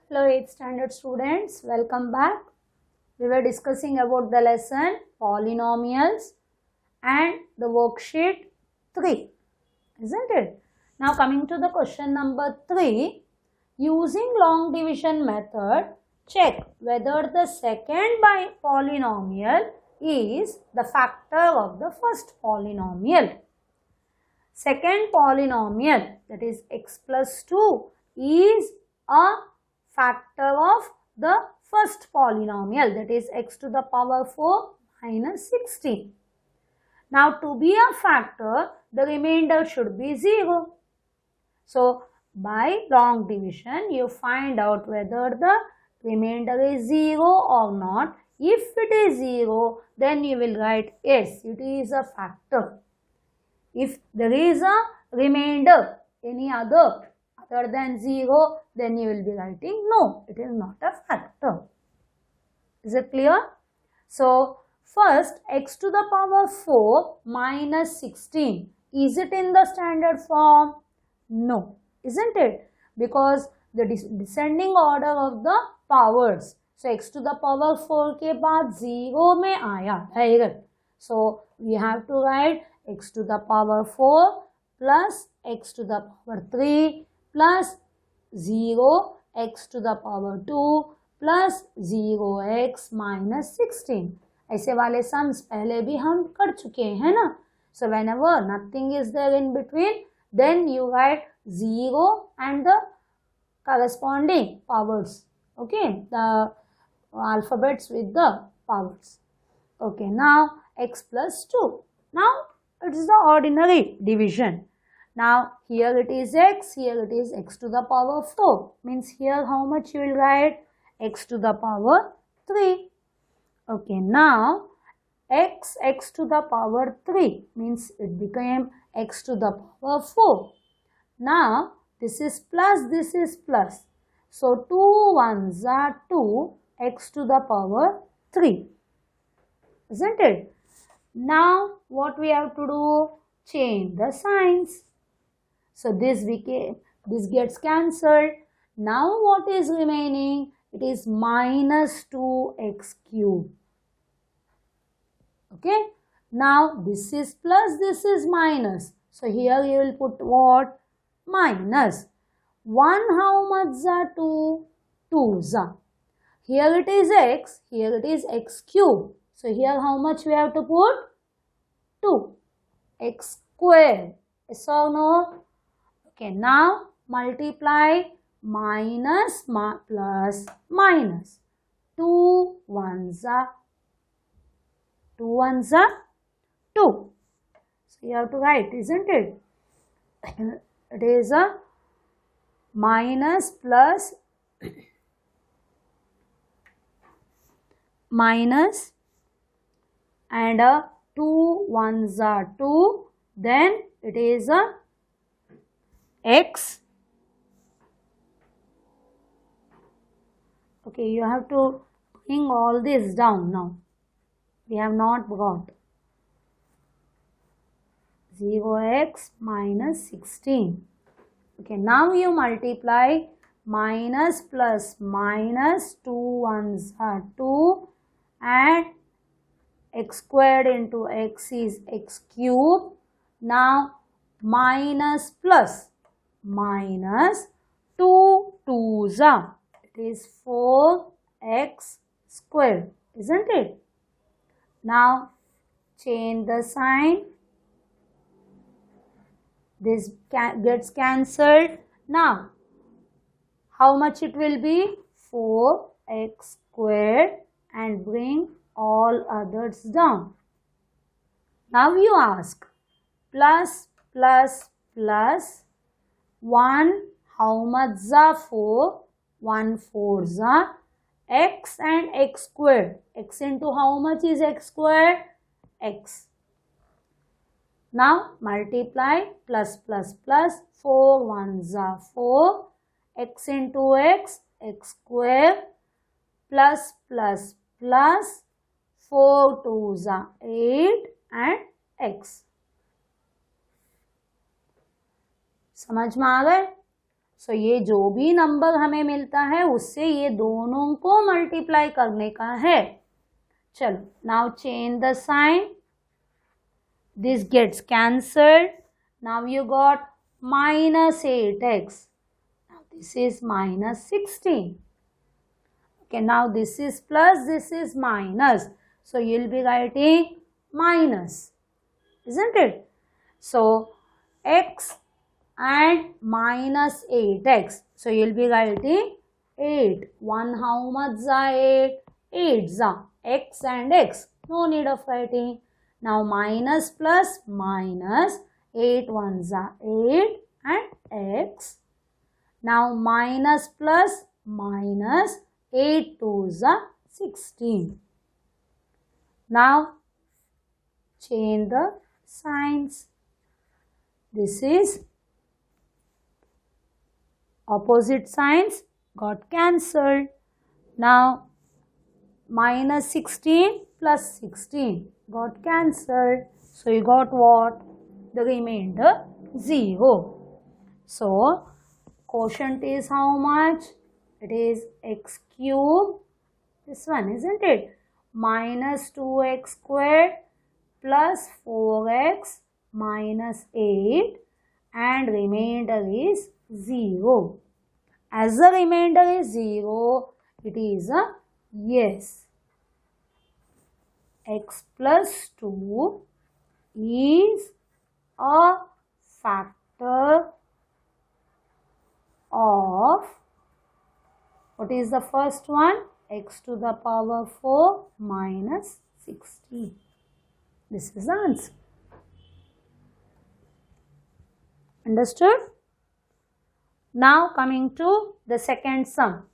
Hello 8th standard students, welcome back. We were discussing about the lesson polynomials and the worksheet 3, isn't it? Now coming to the question number 3, using long division method, check whether the second polynomial is the factor of the first polynomial. Second polynomial, that is x plus 2, is a factor of the first polynomial, that is x to the power 4 minus 16. Now to be a factor, the remainder should be 0. So by long division, you find out whether the remainder is 0 or not. If it is 0, then you will write yes, it is a factor. If there is a remainder, any other than 0, then you will be writing no, it is not a factor. Is it clear? So, first x to the power 4 minus 16. Is it in the standard form? No, isn't it? Because the descending order of the powers. So, x to the power 4 के बाद 0 में आया direct. So, we have to write x to the power 4 plus x to the power 3 plus 0 x to the power 2 plus 0x minus 16. ऐसे वाले sums पहले भी हम कर चुके हैं ना. So whenever nothing is there in between, then you write 0 and the corresponding powers. Okay, the alphabets with the powers. Okay, now x plus 2. Now it is the ordinary division. Now here it is x, here it is x to the power 4. Means here how much you will write? X to the power 3. Okay, now x to the power 3 means it became x to the power 4. Now this is plus, this is plus. So 2 ones are 2 x to the power 3. Isn't it? Now what we have to do? Change the signs. So this gets cancelled. Now what is remaining? It is minus 2x cube. Okay. Now this is plus, this is minus. So here you will put what? Minus. 1 how much are 2? 2s are. Here it is x, here it is x cube. So here how much we have to put? 2. X square. Yes or no? Okay, now multiply minus plus minus. 2 ones are 2. So you have to write, isn't it? It is a minus plus minus and a 2 ones are 2. Then it is a x. Okay, you have to bring all this down now. We have not brought 0x minus 16. Okay, now you multiply minus plus minus 2 ones are 2 and x squared into x is x cube. Now minus plus minus 2 2s are. It is 4x squared, isn't it? Now change the sign. This gets cancelled. Now how much it will be? 4x squared and bring all others down. Now you ask plus plus plus 1 how much are 4? 1 4s are x and x squared. X into how much is x squared? X. Now multiply plus plus plus 4 ones are 4 x into x, x square plus plus plus 4 2s are 8 and x. समझ में आ गए? सो ये जो भी number हमें मिलता है उससे ये दोनों को मल्टीप्लाई करने का है. चलो, now change the sign. This gets cancelled. Now you got minus 8x. Now this is minus 16. Okay, now this is plus, this is minus. So you'll be writing minus, isn't it? So x and minus 8x. So you'll be writing 8. 1 how much za 8? 8 za. X and x. No need of writing. Now minus plus minus 8 ones are 8 and x. Now minus plus minus 8 twos are 16. Now change the signs. This is opposite signs got cancelled. Now minus 16 plus 16 got cancelled. So you got what? The remainder 0. So quotient is how much? It is x cube. This one, isn't it? Minus 2x squared plus 4x minus 8 and remainder is 0. As the remainder is 0, it is a yes. X plus 2 is a factor of, what is the first one? X to the power 4 minus 16. This is the answer. Understood? Now coming to the second sum.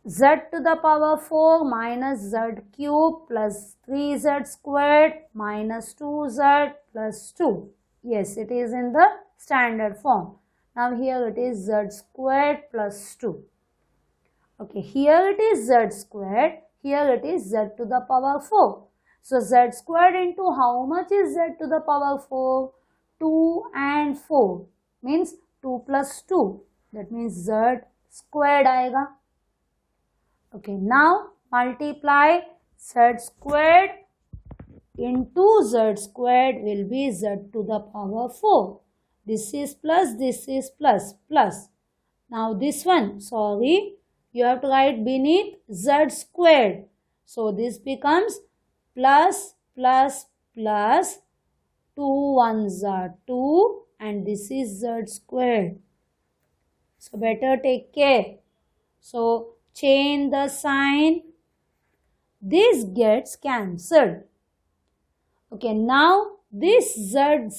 Z to the power 4 minus z cube plus 3z squared minus 2z plus 2. Yes, it is in the standard form. Now here it is z squared plus 2. Okay, here it is z squared, here it is z to the power 4. So z squared into how much is z to the power 4? 2 and 4 means 2 plus 2. That means z squared आएगा. Okay, now multiply z squared into z squared will be z to the power 4. This is plus, this is plus, plus. Now this one, sorry, you have to write beneath z squared. So this becomes plus, plus, plus, 2 ones are 2 and this is z squared. So better take care. So change the sign. This gets cancelled. Okay, now this z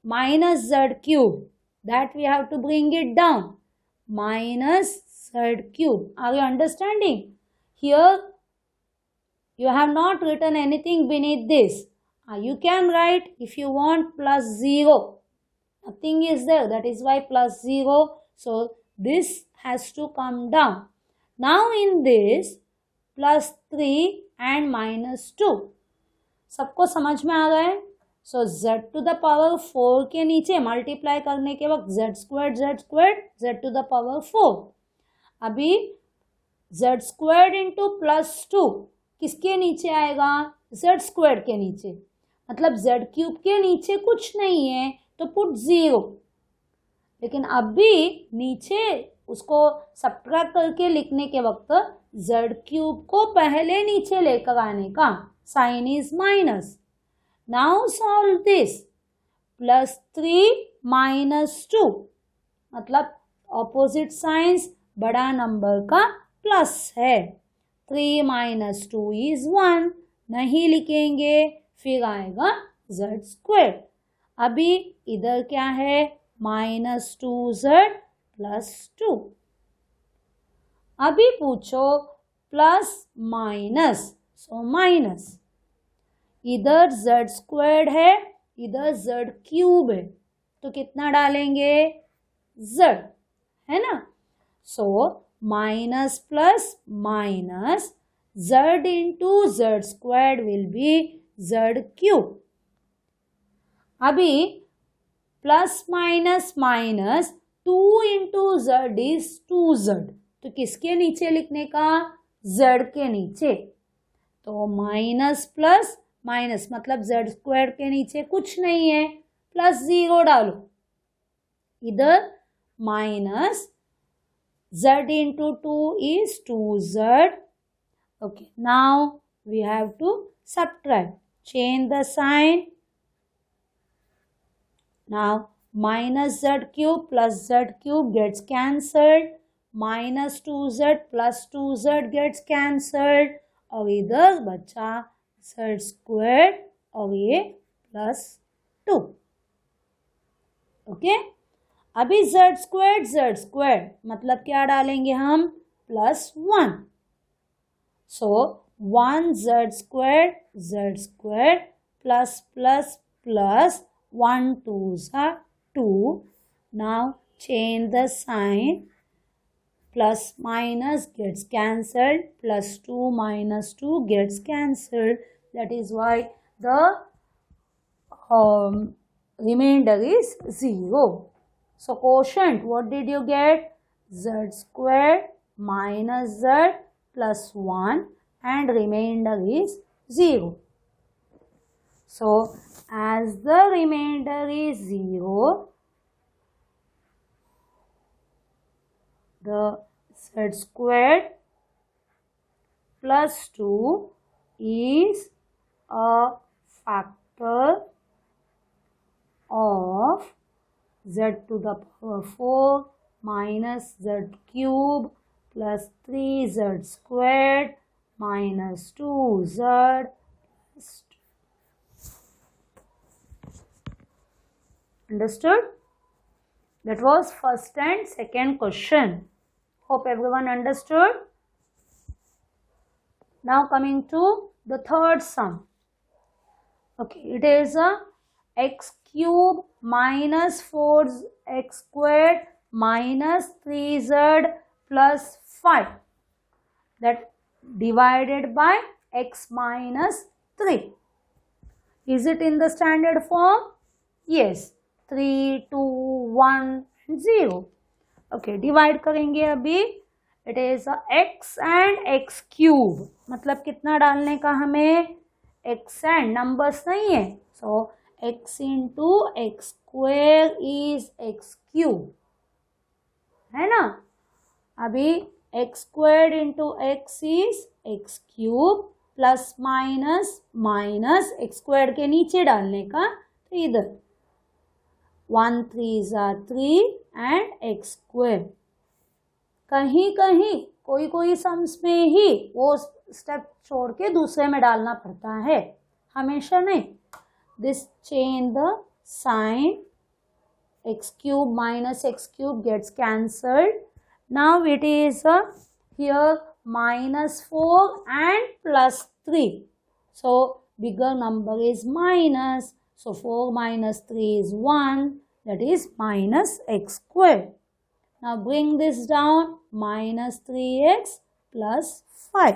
minus z cube, that we have to bring it down. Minus z cube. Are you understanding? Here you have not written anything beneath this. You can write if you want plus 0. Nothing is there. That is why plus 0. So this has to come down. Now in this plus 3 and minus 2. सबको समझ में आ गया है? So z to the power 4 के नीचे multiply करने के वक्त z squared z to the power 4. अभी z squared into plus 2 किसके नीचे आएगा? z squared के नीचे. मतलब z cube के नीचे कुछ नहीं है तो पुट 0. लेकिन अब भी नीचे उसको सब्ट्रैक्ट करके लिखने के वक्त z क्यूब को पहले नीचे लेकर आने का sign is minus. Now solve this. Plus 3 minus 2 मतलब ऑपोजिट साइंस बड़ा नंबर का प्लस है. 3 माइनस 2 इज 1. नहीं लिखेंगे, फिर आएगा z स्क्वायर. अभी इधर क्या है? Minus 2z plus 2. अभी पूछो प्लस माइनस, सो माइनस. इधर z स्क्वायर्ड है, इधर z क्यूब है, तो कितना डालेंगे? z, है ना. So minus plus minus z into z squared will be z cube. अभी plus minus minus 2 into z is 2z, तो किसके नीचे लिखने का, z के नीचे। तो माइनस प्लस माइनस मतलब जेड स्क्वायर के नीचे कुछ नहीं है, प्लस 0 डालो इधर, minus z into 2 is 2z. Okay, now we have to subtract. Change the sign. Now minus z cube plus z cube gets cancelled. Minus 2z plus 2z gets cancelled. और इधर बचा z squared और ये plus 2. Okay, अभी z squared मतलब क्या डालेंगे हम, plus 1. So 1z squared plus plus plus 1 2s are 2. Now change the sign. Plus minus gets cancelled. Plus 2 minus 2 gets cancelled. That is why the remainder is 0. So quotient, what did you get? Z squared minus z plus 1 and remainder is 0. So as the remainder is 0, the z squared plus 2 is a factor of z to the power 4 minus z cube plus 3z squared minus 2z plus 2. Understood? That was first and second question. Hope everyone understood. Now coming to the third sum. Okay, it is a x cube minus 4x squared minus 3z plus 5 that divided by x minus 3. Is it in the standard form? Yes. 3, 2, 1 and 0. Okay, divide करेंगे अभी. It is a x and x cube. मतलब कितना डालने का हमें? x and numbers नहीं है. So x into x square is x cube. है ना? अभी x squared into x is x cube plus minus minus x squared के नीचे डालने का, तो इधर 1 3s are 3 and x square. कहीं कहीं कोई कोई सम्स में ही वो स्टेप छोड़ के दूसरे में डालना पड़ता है, हमेशा नहीं. This change the sign. X cube minus x cube gets cancelled. Now it is here minus 4 and plus 3. So bigger number is minus. So 4 minus 3 is 1. That is minus x squared. Now bring this down. Minus 3x plus 5.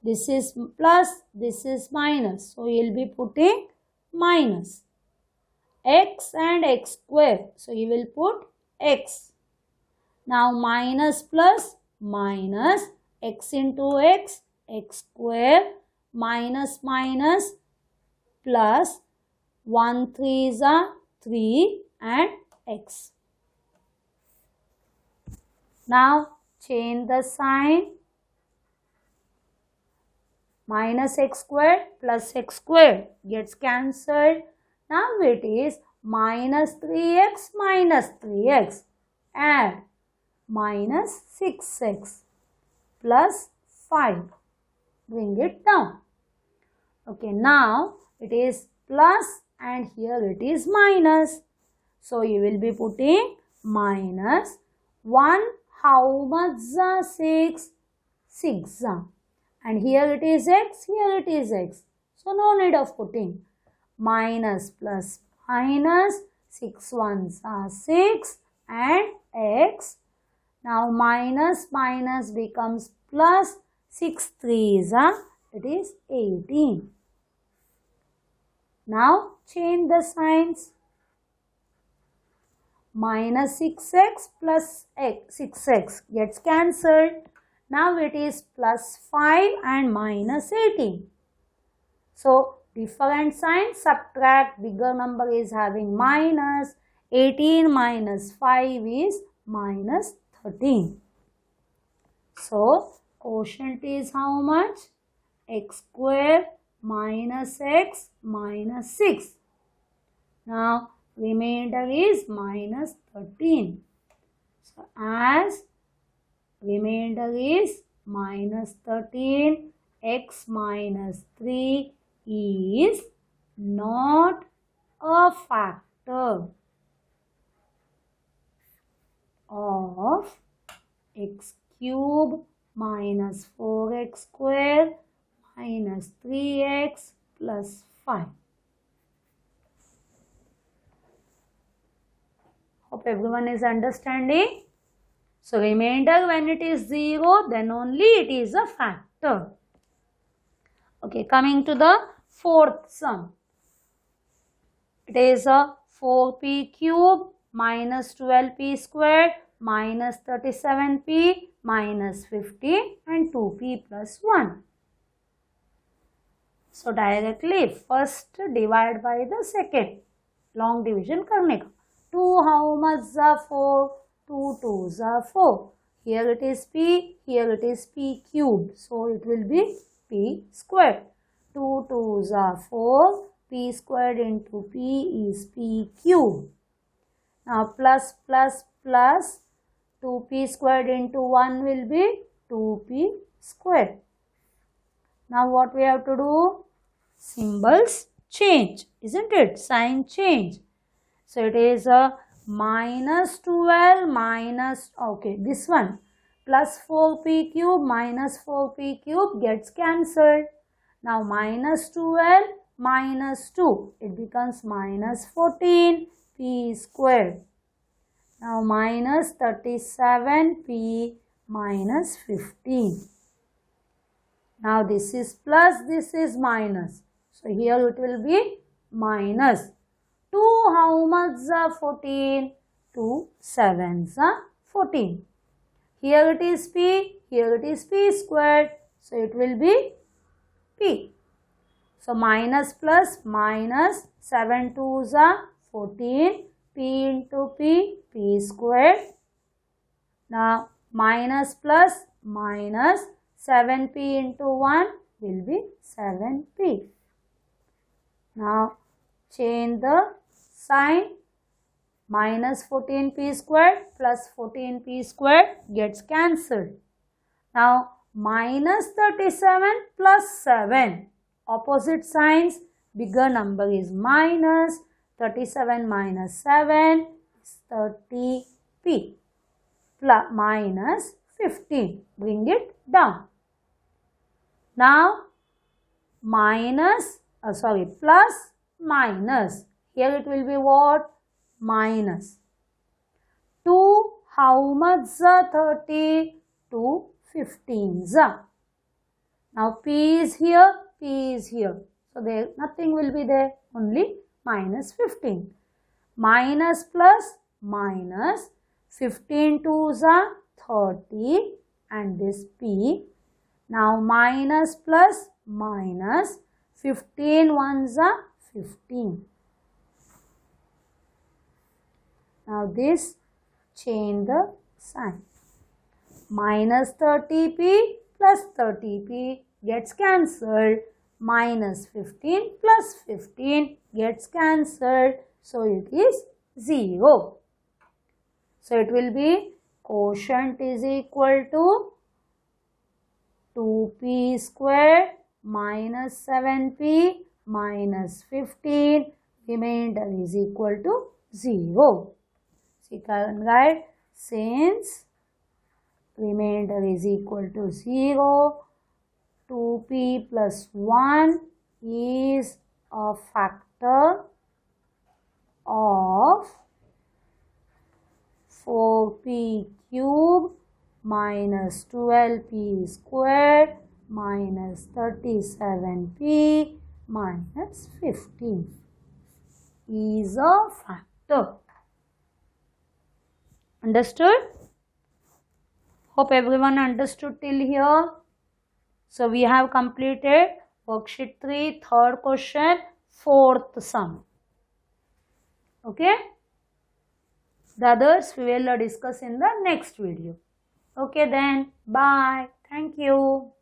This is plus, this is minus. So you will be putting minus. X and x square. So you will put x. Now minus plus minus x into x, x square minus minus plus 1 3s are 3 and x. Now change the sign. Minus x squared plus x squared gets cancelled. Now it is minus 3x minus 3x and minus 6x plus 5. Bring it down. Okay, now it is plus and here it is minus. So you will be putting minus 1. How much? 6. 6. And here it is x, here it is x. So no need of putting. Minus plus minus, 6 1s are 6 and x. Now minus minus becomes plus, 6 3s are, it is 18. Now change the signs. minus 6x plus 6x gets cancelled. Now it is plus 5 and minus 18. So different signs, subtract, bigger number is having minus, 18 minus 5 is minus 13. So quotient is how much? X square minus x minus 6. Now remainder is minus 13. So as remainder is minus 13, x minus 3 is not a factor of x cube minus 4x square minus 3x plus 5. Hope everyone is understanding. So remainder when it is 0, then only it is a factor. Okay, coming to the fourth sum. It is a 4p cube minus 12p squared minus 37p minus 15 and 2p plus 1. So directly first divide by the second. Long division करने का. 2 how much is 4? 2 2s are 4. Here it is p, here it is p cubed. So it will be p squared. 2 2s are 4. P squared into p is p cubed. Now plus plus plus 2p squared into 1 will be 2p squared. Now what we have to do? Symbols change, isn't it? Sign change. So it is a minus 12 minus, okay, this one plus 4p cube minus 4p cube gets cancelled. Now minus 12 minus 2, it becomes minus 14p squared. Now minus 37p minus 15. Now this is plus, this is minus. So here it will be minus. 2 how much is 14? 2 7s are 14. Here it is p, here it is p squared. So it will be p. So minus plus minus 7 2s are 14. P into p, p squared. Now minus plus minus 7p into 1 will be 7p. Now change the sign. Minus 14p squared plus 14p squared gets cancelled. Now minus 37 plus 7. Opposite signs, bigger number is minus. 37 minus 7 is 30p. Plus minus 15. Bring it down. Now minus, plus minus. Here it will be what? Minus. 2 how much is 30? 2 15s. Now p is here, p is here. So there nothing will be there, only minus 15. Minus plus minus 15 2s are 30 and this p. Now minus plus minus 15 1s are 15. Now this change the sign. Minus 30p plus 30p gets cancelled. Minus 15 plus 15 gets cancelled. So it is 0. So it will be quotient is equal to 2p squared minus 7p minus 15. Remainder is equal to 0. So you can write since remainder is equal to 0, 2p plus 1 is a factor of 4p cube minus 12p squared minus 37p minus 15 is a factor. Understood? Hope everyone understood till here. So we have completed worksheet 3, third question, fourth sum. Okay? The others we will discuss in the next video. Okay then, bye. Thank you.